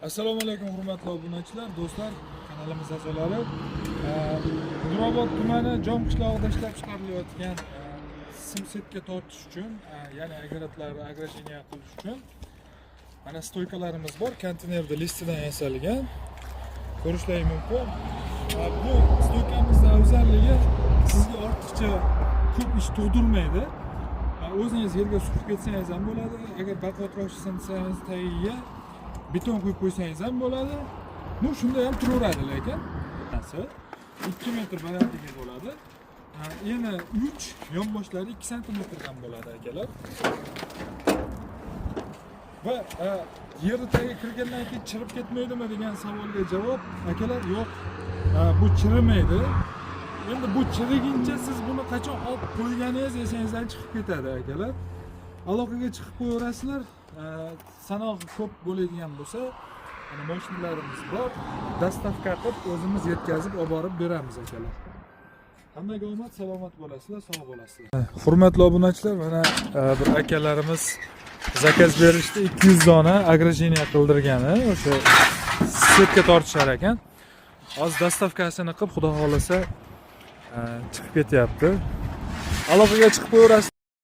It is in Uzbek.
Assalomu alaykum hurmatli obunachilar, do'stlar, kanalimiz a'zolari. Nurobod tumani Jom qishlog'ida ishlab chiqarilayotgan simsetga tortish uchun, ya'ni agregatlarni agrasheniya qilish uchun mana stoykalarimiz bor, konteynerda listidan yasalgan. Ko'rishlaringiz mumkin. Bu stoykamizni afzalligi sizga ortiqcha ko'p ish tug'dirmaydi. O'zingiz yerga surib ketsangiz ham bo'ladi. Agar baquvvatroq sinsangiz tagiga beton qo'yib qo'ysangiz ham bo'ladi. Bu shunda ham turaveradi, lekin 2 metr balandligi bo'ladi. Yana 3 yonboshlari 2 santimetrdan bo'ladi, akalar. Va yerni tagiga kirgandan keyin chirib ketmaydimi degan savolga javob, akalar, yo'q. Bu chirimaydi. Endi bu chiriguncha siz buni qachon olib qo'yganingiz esingizdan chiqib ketadi, akalar. Aloqaga chiqib qo'yaverasizlar. Sanog'i ko'p bo'ladigan bo'lsa, mana mashinalarimiz bor. Dastavka qilib o'zimiz yetkazib olib borib beramiz, akalar. Hammaga omad, salomat bo'lasizlar, sog' bo'lasizlar. Hurmatli obunachilar, mana bir akalarimiz zakaz berishdi, 200 dona agrasheniya qildirgani, o'sha setga tortishar ekan. Hozir dastavkasini qilib, xudo xolasa chiqib ketyapti. Aloqaga chiqib qo'yaverasiz.